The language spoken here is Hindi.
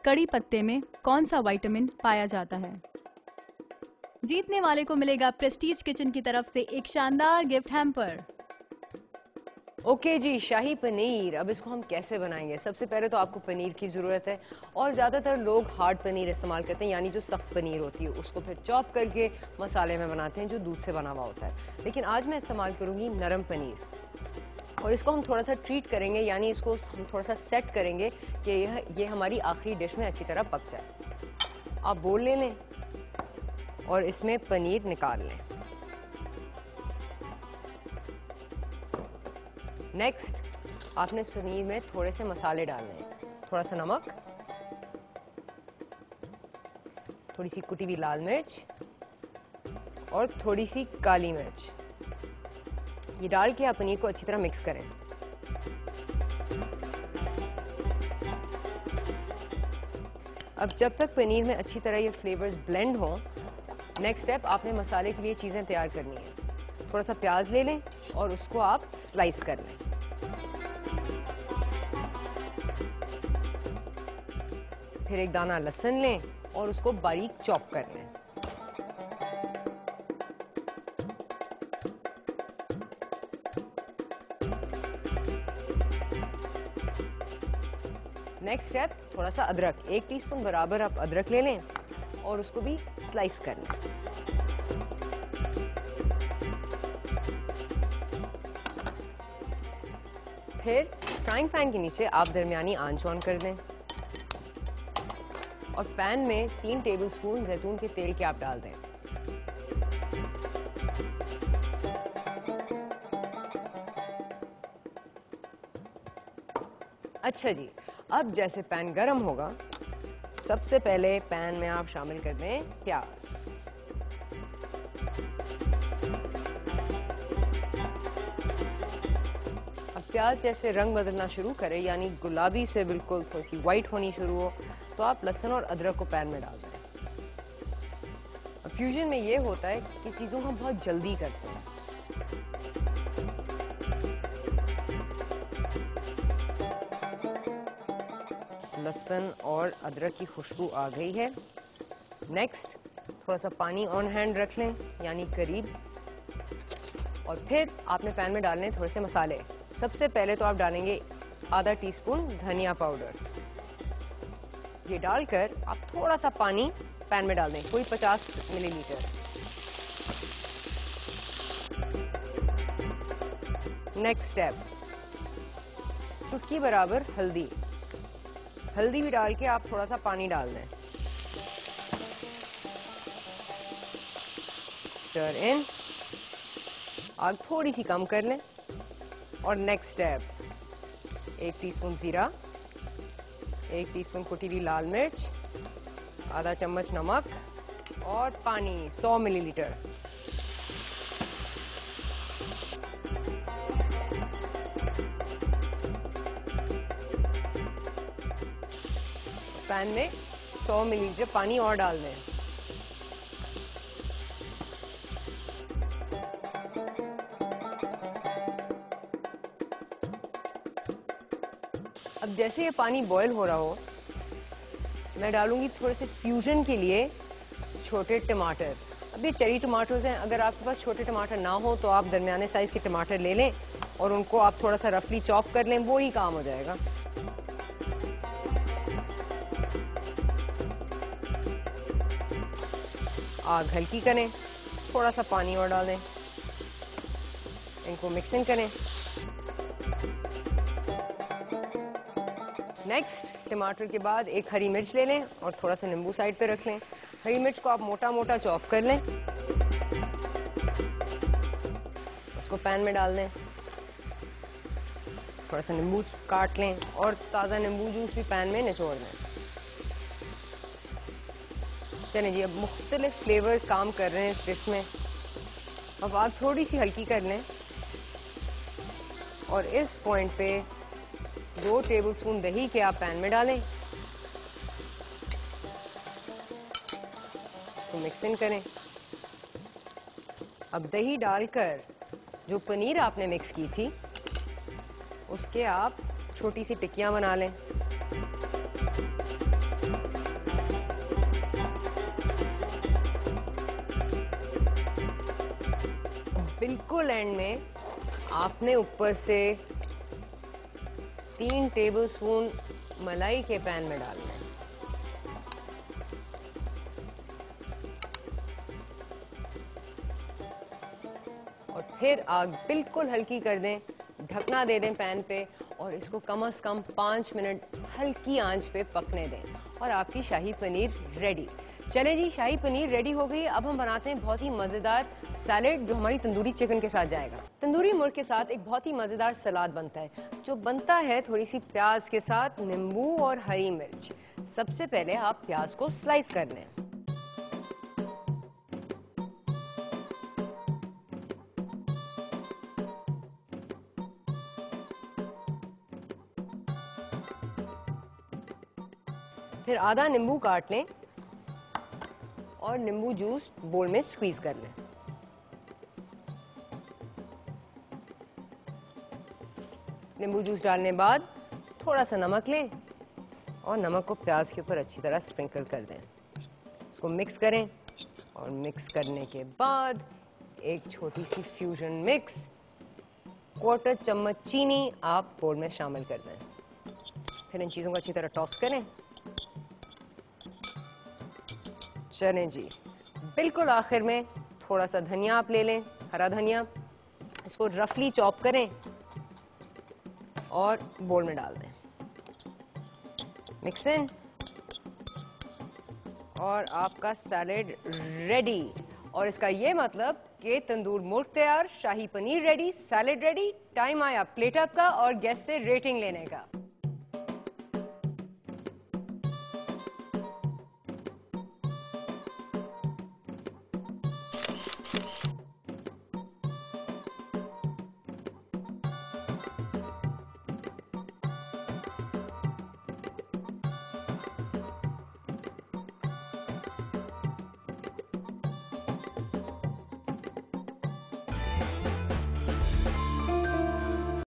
कड़ी पत्ते में कौन सा विटामिन पाया जाता है? जीतने वाले को मिलेगा प्रेस्टीज किचन की तरफ से एक शानदार गिफ्ट हैम्पर। ओके जी, शाही पनीर। अब इसको हम कैसे बनाएंगे? सबसे पहले तो आपको पनीर की ज़रूरत है और ज़्यादातर लोग हार्ड पनीर इस्तेमाल करते हैं, यानी जो सख्त पनीर होती है उसको फिर चॉप करके मसाले में बनाते हैं जो दूध से बना हुआ होता है। लेकिन आज मैं इस्तेमाल करूँगी नरम पनीर और इसको हम थोड़ा सा ट्रीट करेंगे, यानी इसको हम थोड़ा सा सेट करेंगे कि ये हमारी आखिरी डिश में अच्छी तरह पक जाए। आप बोल ले लें और इसमें पनीर निकाल लें। नेक्स्ट, आपने इस पनीर में थोड़े से मसाले डालने हैं। थोड़ा सा नमक, थोड़ी सी कुटी हुई लाल मिर्च और थोड़ी सी काली मिर्च। ये डाल के आप पनीर को अच्छी तरह मिक्स करें। अब जब तक पनीर में अच्छी तरह ये फ्लेवर्स ब्लेंड हों, नेक्स्ट स्टेप, आपने मसाले के लिए चीज़ें तैयार करनी है। थोड़ा सा प्याज ले लें और उसको आप स्लाइस कर लें। फिर एक दाना लहसुन लें और उसको बारीक चॉप कर लें। नेक्स्ट स्टेप, थोड़ा सा अदरक, 1 टीस्पून बराबर आप अदरक ले लें और उसको भी स्लाइस कर लें। फिर फ्राइंग पैन के नीचे आप दरमियानी आंच ऑन कर दें और पैन में 3 टेबलस्पून जैतून के तेल के आप डाल दें। अच्छा जी, अब जैसे पैन गरम होगा, सबसे पहले पैन में आप शामिल कर दें प्याज। अब प्याज जैसे रंग बदलना शुरू करे, यानी गुलाबी से बिल्कुल थोड़ी सी वाइट होनी शुरू हो, तो आप लहसुन और अदरक को पैन में डाल दें। अब फ्यूजन में ये होता है कि चीज़ों को हम बहुत जल्दी करते हैं। लहसुन और अदरक की खुशबू आ गई है। नेक्स्ट, थोड़ा सा पानी ऑन हैंड रख लें, यानी करीब, और फिर आपने पैन में डालने थोड़े से मसाले। सबसे पहले तो आप डालेंगे आधा टीस्पून धनिया पाउडर। ये डालकर आप थोड़ा सा पानी पैन में डाल दें, कोई 50 मिलीलीटर। नेक्स्ट स्टेप, चुटकी बराबर हल्दी। हल्दी भी डाल के आप थोड़ा सा पानी डाल दें। स्टर इन, आग थोड़ी सी कम कर लें और नेक्स्ट स्टेप, 1 टीस्पून जीरा, 1 टीस्पून कुटी हुई लाल मिर्च, आधा चम्मच नमक और पानी 100 मिलीलीटर। पैन में 100 मिलीलीटर पानी और डाल दें। अब जैसे ये पानी बॉईल हो रहा हो, मैं डालूंगी थोड़े से फ्यूजन के लिए छोटे टमाटर। अब ये चेरी टमाटर्स हैं, अगर आपके पास छोटे टमाटर ना हो तो आप दरमियाने साइज के टमाटर ले लें और उनको आप थोड़ा सा रफली चॉप कर लें, वो ही काम हो जाएगा। आग हल्की करें, थोड़ा सा पानी और डालें, इनको मिक्सिंग करें। नेक्स्ट, टमाटर के बाद एक हरी मिर्च ले लें और थोड़ा सा नींबू साइड पे रख लें। हरी मिर्च को आप मोटा मोटा चॉप कर लें, उसको पैन में डाल दें। थोड़ा सा नींबू काट लें और ताज़ा नींबू जूस भी पैन में निचोड़ दें। चलें जी, अब मुख्तलिफ फ्लेवर्स काम कर रहे हैं इस डिश में। अब आग थोड़ी सी हल्की कर लें और इस पॉइंट पे 2 टेबलस्पून दही के आप पैन में डालें, तो मिक्सिंग करें। अब दही डालकर जो पनीर आपने मिक्स की थी उसके आप छोटी सी टिक्कियां बना लें। बिल्कुल एंड में आपने ऊपर से 3 टेबलस्पून मलाई के पैन में डालना है। और फिर आग बिल्कुल हल्की कर दें, ढकना दे दें पैन पे और इसको कम से कम 5 मिनट हल्की आंच पे पकने दें और आपकी शाही पनीर रेडी। चलें जी, शाही पनीर रेडी हो गई। अब हम बनाते हैं बहुत ही मज़ेदार सैलेड जो हमारी तंदूरी चिकन के साथ जाएगा। तंदूरी मुर्ग के साथ एक बहुत ही मज़ेदार सलाद बनता है जो बनता है थोड़ी सी प्याज के साथ, नींबू और हरी मिर्च। सबसे पहले आप प्याज को स्लाइस कर लें। फिर आधा नींबू काट लें और नींबू जूस बोल में स्क्वीज कर लें। नींबू जूस डालने बाद थोड़ा सा नमक लें और नमक को प्याज के ऊपर अच्छी तरह स्प्रिंकल कर दें। इसको मिक्स करें और मिक्स करने के बाद एक छोटी सी फ्यूजन मिक्स, 1/4 चम्मच चीनी आप बोल में शामिल कर दें। फिर इन चीज़ों को अच्छी तरह टॉस करें। चलें जी, बिल्कुल आखिर में थोड़ा सा धनिया आप ले लें, हरा धनिया। इसको रफली चॉप करें और बोल में डाल दें। मिक्स इन और आपका सैलेड रेडी। और इसका ये मतलब कि तंदूर मुर्ग तैयार, shahi paneer ready, salad ready. Time आया प्लेट अप का और गेस्ट से रेटिंग लेने का।